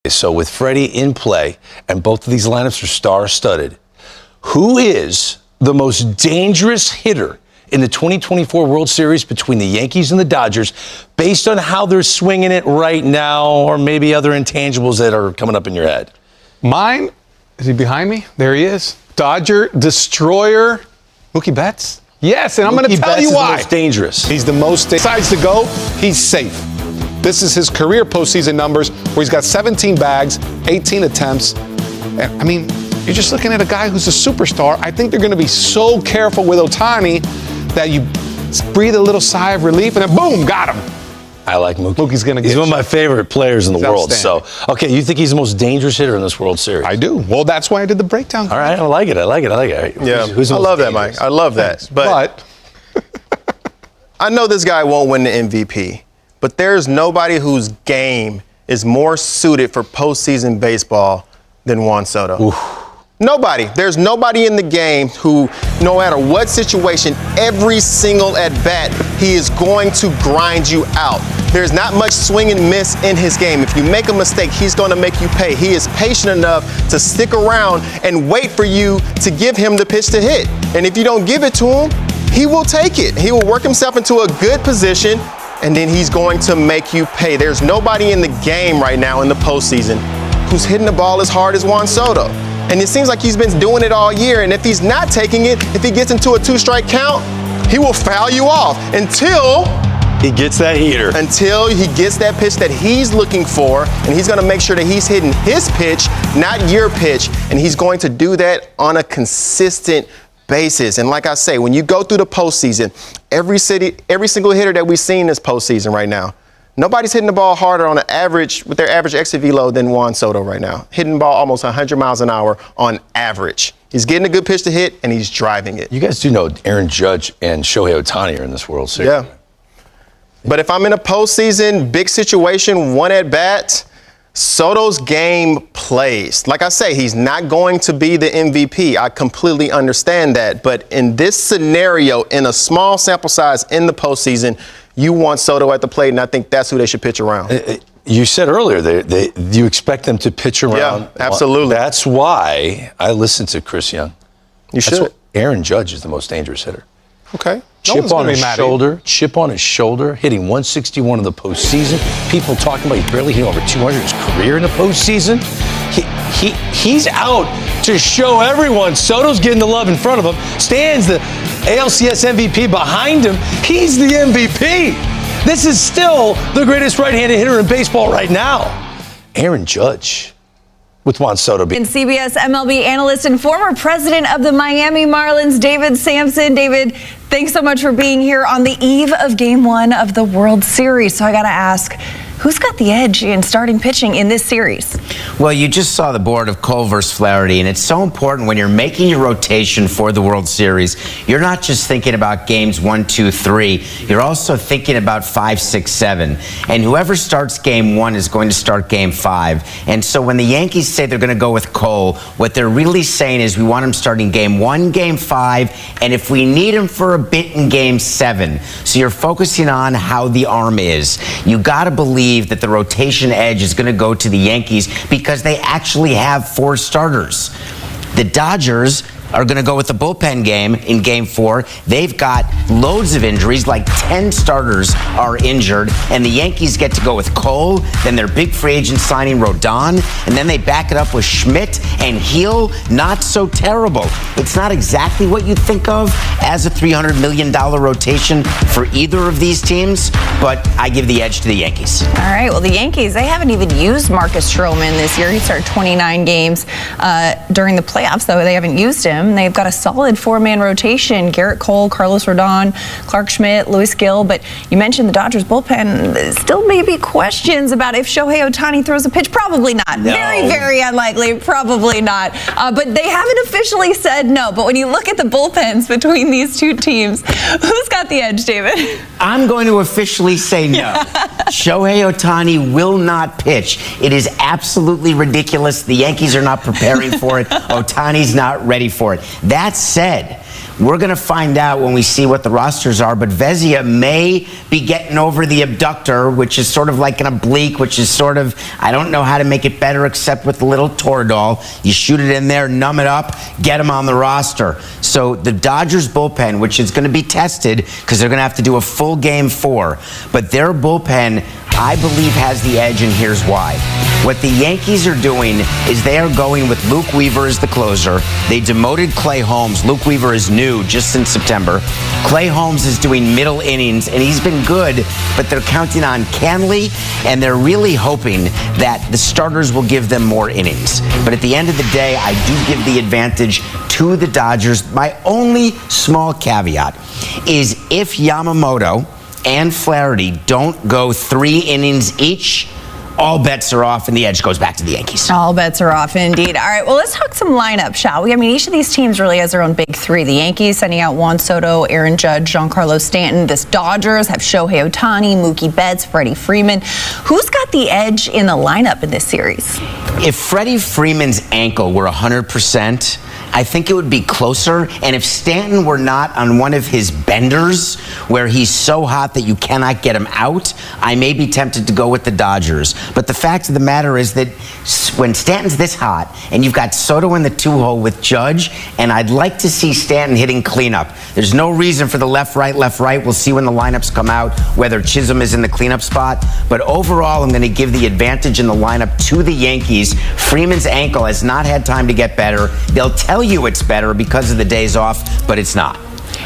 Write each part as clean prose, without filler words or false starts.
So with Freddie in play, and both of these lineups are star-studded, who is the most dangerous hitter in the 2024 World Series between the Yankees and the Dodgers, based on how they're swinging it right now, or maybe other intangibles that are coming up in your head? Mine, is he behind me? There he is. Dodger Destroyer, Mookie Betts. Yes, and I'm going to tell you why. He's the most dangerous. He's the most. Decides to go, he's safe. This is his career postseason numbers, where he's got 17 bags, 18 attempts. And, I mean, you're just looking at a guy who's a superstar. I think they're going to be so careful with Ohtani that you breathe a little sigh of relief, and then boom, got him. I like Mookie. Mookie's going to get He's one of my favorite players in the world. So, okay, you think he's the most dangerous hitter in this World Series? I do. Well, that's why I did the breakdown. All right, I like it. I like it. Yeah, who's I love that, Mike. I love that. But I know this guy won't win the MVP. But there's nobody whose game is more suited for postseason baseball than Juan Soto. Oof. Nobody. There's nobody in the game who, no matter what situation, every single at-bat, he is going to grind you out. There's not much swing and miss in his game. If you make a mistake, he's going to make you pay. He is patient enough to stick around and wait for you to give him the pitch to hit. And if you don't give it to him, he will take it. He will work himself into a good position, and then he's going to make you pay. There's nobody in the game right now in the postseason who's hitting the ball as hard as Juan Soto. And it seems like he's been doing it all year. And if he's not taking it, if he gets into a 2-strike count, he will foul you off until he gets that heater. Until he gets that pitch that he's looking for, and he's going to make sure that he's hitting his pitch, not your pitch. And he's going to do that on a consistent basis. And like I say, when you go through the postseason, every single hitter that we've seen this postseason right now, nobody's hitting the ball harder on an average, with their average exit velo, than Juan Soto right now. Hitting the ball almost 100 miles an hour on average. He's getting a good pitch to hit, and he's driving it. You guys do know Aaron Judge and Shohei Ohtani are in this World Series. Yeah. But if I'm in a postseason, big situation, one at bat, Soto's game plays. Like I say, he's not going to be the MVP. I completely understand that. But in this scenario, in a small sample size in the postseason, you want Soto at the plate, and I think that's who they should pitch around. You said earlier you expect them to pitch around. Yeah, absolutely. That's why I listened to Chris Young. You should. Aaron Judge is the most dangerous hitter. Okay. Chip on his shoulder, hitting 161 in the postseason. People talking about he's barely hitting over 200 in his career in the postseason. He's out to show everyone Soto's getting the love in front of him. Stands the ALCS MVP behind him. He's the MVP. This is still the greatest right-handed hitter in baseball right now. Aaron Judge. With Juan Soto being CBS MLB analyst and former president of the Miami Marlins, David Sampson. David, thanks so much for being here on the eve of Game 1 of the World Series. So I got to ask, who's got the edge in starting pitching in this series? Well, you just saw the board of Cole versus Flaherty, and it's so important when you're making your rotation for the World Series. You're not just thinking about games 1, 2, 3. You're also thinking about 5, 6, 7. And whoever starts game 1 is going to start game 5. And so when the Yankees say they're going to go with Cole, what they're really saying is we want him starting game 1, game 5, and if we need him for a bit in game 7. So you're focusing on how the arm is. You got to believe that the rotation edge is going to go to the Yankees because they actually have 4 starters. The Dodgers are going to go with the bullpen game in Game 4. They've got loads of injuries, like 10 starters are injured, and the Yankees get to go with Cole, then their big free agent signing Rodon, and then they back it up with Schmidt and Heel. Not so terrible. It's not exactly what you think of as a $300 million rotation for either of these teams, but I give the edge to the Yankees. All right, well, the Yankees, they haven't even used Marcus Stroman this year. He started 29 games during the playoffs, though they haven't used him. They've got a solid 4-man rotation: Garrett Cole, Carlos Rodon, Clark Schmidt, Luis Gil. But you mentioned the Dodgers bullpen. Still maybe questions about if Shohei Ohtani throws a pitch. Probably not. No. Very, very unlikely. Probably not. But they haven't officially said no. But when you look at the bullpens between these two teams, who's got the edge, David? I'm going to officially say no. Shohei Ohtani will not pitch. It is absolutely ridiculous. The Yankees are not preparing for it. Ohtani's not ready for it. That said, We're going to find out when we see what the rosters are, but Vezina may be getting over the abductor, which is sort of like an oblique, which is sort of, I don't know how to make it better except with the little Toradol. You shoot it in there, numb it up, get him on the roster. So the Dodgers bullpen, which is going to be tested because they're going to have to do a full game 4, but their bullpen, I believe, has the edge, and here's why. What the Yankees are doing is they are going with Luke Weaver as the closer. They demoted Clay Holmes. Luke Weaver is new just in September. Clay Holmes is doing middle innings, and he's been good, but they're counting on Canley, and they're really hoping that the starters will give them more innings. But at the end of the day, I do give the advantage to the Dodgers. My only small caveat is if Yamamoto and Flaherty don't go 3 innings each, all bets are off and the edge goes back to the Yankees. All bets are off indeed. All right, well, let's talk some lineup, shall we? I mean, each of these teams really has their own big 3. The Yankees sending out Juan Soto, Aaron Judge, Giancarlo Stanton. The Dodgers have Shohei Ohtani, Mookie Betts, Freddie Freeman. Who's got the edge in the lineup in this series? If Freddie Freeman's ankle were 100%, I think it would be closer. And if Stanton were not on one of his benders where he's so hot that you cannot get him out, I may be tempted to go with the Dodgers. But the fact of the matter is that when Stanton's this hot and you've got Soto in the 2-hole with Judge, and I'd like to see Stanton hitting cleanup. There's no reason for the left-right. We'll see when the lineups come out whether Chisholm is in the cleanup spot. But overall, I'm going to give the advantage in the lineup to the Yankees. Freeman's ankle has not had time to get better. They'll tell you it's better because of the days off, but it's not.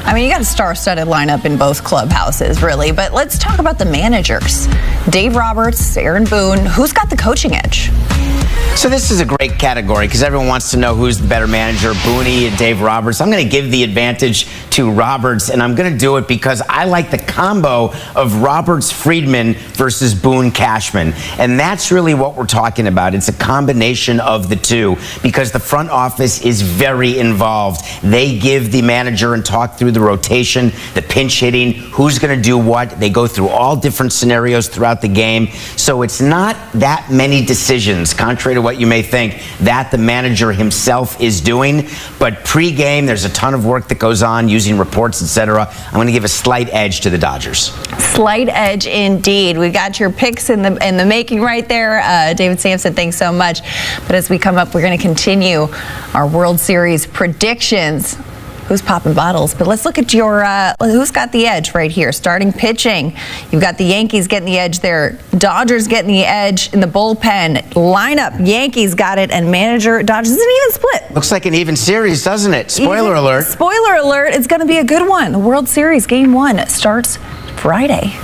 I mean, you got a star-studded lineup in both clubhouses, really. But let's talk about the managers. Dave Roberts, Aaron Boone. Who's got the coaching edge? So this is a great category because everyone wants to know who's the better manager, Booney and Dave Roberts. I'm going to give the advantage to Roberts, and I'm going to do it because I like the combo of Roberts-Friedman versus Boone-Cashman. And that's really what we're talking about. It's a combination of the two because the front office is very involved. They give the manager and talk through the rotation, the pinch hitting, who's going to do what. They go through all different scenarios throughout the game. So it's not that many decisions, contrary to what you may think, that the manager himself is doing. But pre-game, there's a ton of work that goes on using reports, etc. I'm going to give a slight edge to the Dodgers. Slight edge indeed. We got your picks in the making right there. David Sampson, thanks so much. But as we come up, we're going to continue our World Series predictions. Who's popping bottles? But let's look at your who's got the edge right here. Starting pitching, you've got the Yankees getting the edge there. Dodgers getting the edge in the bullpen. Lineup, Yankees got it, and manager, Dodgers. It's an even split. Looks like an even series, doesn't it? Spoiler alert. Spoiler alert, it's going to be a good one. The World Series Game 1 starts Friday.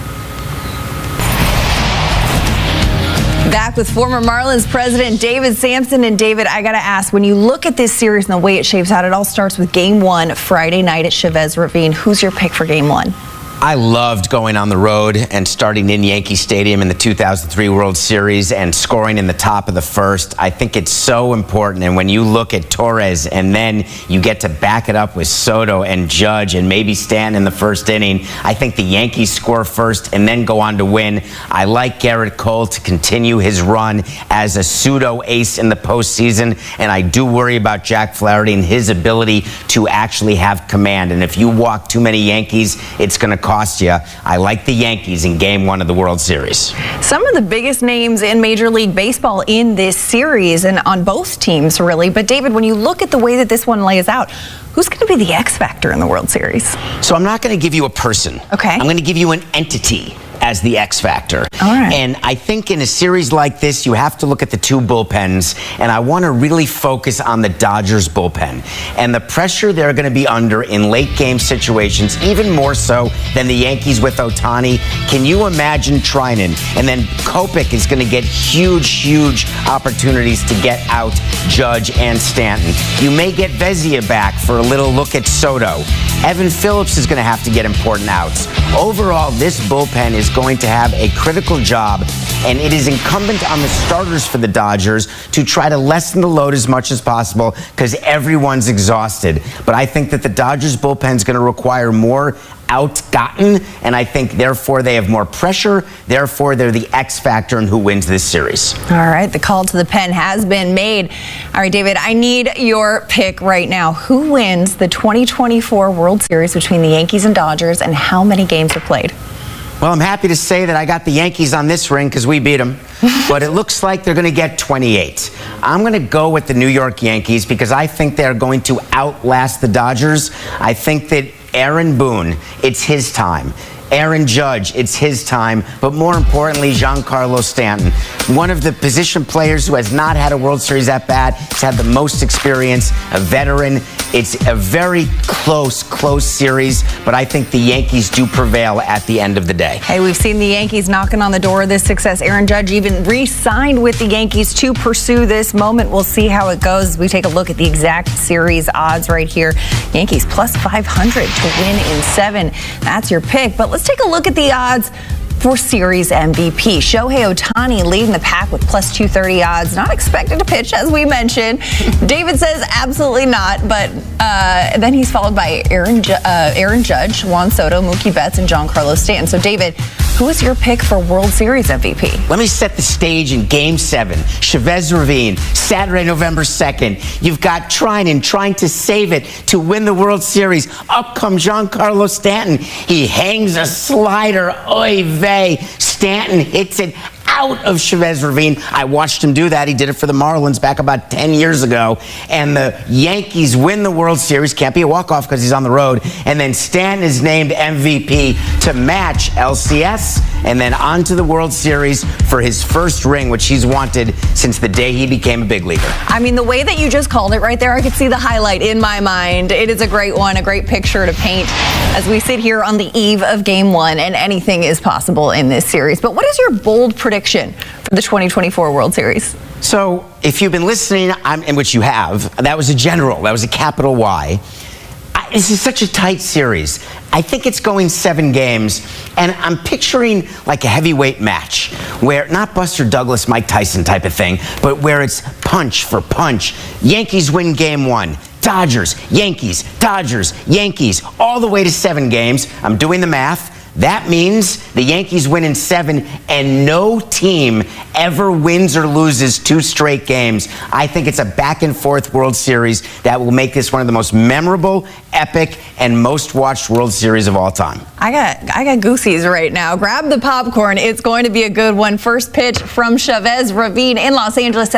Back with former Marlins president David Sampson. And David, I got to ask, when you look at this series and the way it shapes out, it all starts with Game 1 Friday night at Chavez Ravine. Who's your pick for Game 1? I loved going on the road and starting in Yankee Stadium in the 2003 World Series and scoring in the top of the first. I think it's so important. And when you look at Torres and then you get to back it up with Soto and Judge and maybe Stanton in the first inning, I think the Yankees score first and then go on to win. I like Garrett Cole to continue his run as a pseudo ace in the postseason. And I do worry about Jack Flaherty and his ability to actually have command. And if you walk too many Yankees, it's going to cost you. I like the Yankees in Game 1 of the World Series. Some of the biggest names in Major League Baseball in this series and on both teams, really. But David, when you look at the way that this one lays out, who's going to be the X factor in the World Series? So I'm not going to give you a person. Okay. I'm going to give you an entity as the X factor. All right. And I think in a series like this, you have to look at the two bullpens, and I want to really focus on the Dodgers bullpen and the pressure they're going to be under in late game situations, even more so than the Yankees with Ohtani. Can you imagine Trinan? And then Kopech is going to get huge opportunities to get out Judge and Stanton. You may get Vezina back for a little look at Soto. Evan Phillips is going to have to get important outs. Overall, this bullpen is going to have a critical job, and it is incumbent on the starters for the Dodgers to try to lessen the load as much as possible because everyone's exhausted. But I think that the Dodgers bullpen is going to require more outgotten, and I think therefore they have more pressure. Therefore, they're the X factor in who wins this series. All right, the call to the pen has been made. All right, David, I need your pick right now. Who wins the 2024 World Series between the Yankees and Dodgers, and how many games are played? Well, I'm happy to say that I got the Yankees on this ring because we beat them, but it looks like they're going to get 28. I'm going to go with the New York Yankees because I think they're going to outlast the Dodgers. I think that Aaron Boone, it's his time. Aaron Judge, it's his time, but more importantly, Giancarlo Stanton, one of the position players who has not had a World Series at bat, has had the most experience, a veteran. It's a very close series, but I think the Yankees do prevail at the end of the day. Hey, we've seen the Yankees knocking on the door of this success. Aaron Judge even re-signed with the Yankees to pursue this moment. We'll see how it goes. We take a look at the exact series odds right here. Yankees plus 500 to win in 7. That's your pick, but let's take a look at the odds for Series MVP. Shohei Ohtani leading the pack with plus 230 odds. Not expected to pitch, as we mentioned. David says absolutely not, but then he's followed by Aaron Judge, Juan Soto, Mookie Betts, and Giancarlo Stanton. So, David, who is your pick for World Series MVP? Let me set the stage in Game 7. Chavez Ravine, Saturday, November 2nd. You've got Trinan trying to save it to win the World Series. Up comes Giancarlo Stanton. He hangs a slider. Oy vey. Stanton hits it out of Chavez Ravine. I watched him do that. He did it for the Marlins back about 10 years ago. And the Yankees win the World Series. Can't be a walk-off because he's on the road. And then Stanton is named MVP to match LCS and then on to the World Series for his first ring, which he's wanted since the day he became a big leaguer. I mean, the way that you just called it right there, I could see the highlight in my mind. It is a great one, a great picture to paint as we sit here on the eve of Game 1, and anything is possible in this series. But what is your bold prediction for the 2024 World Series? So, if you've been listening, in which you have, that was a general, that was a capital Y. This is such a tight series. I think it's going 7 games, and I'm picturing like a heavyweight match where, not Buster Douglas, Mike Tyson type of thing, but where it's punch for punch. Yankees win Game 1. Dodgers, Yankees, all the way to 7 games. I'm doing the math. That means the Yankees win in 7, and no team ever wins or loses 2 straight games. I think it's a back-and-forth World Series that will make this one of the most memorable, epic, and most-watched World Series of all time. I got goosies right now. Grab the popcorn. It's going to be a good one. First pitch from Chavez Ravine in Los Angeles.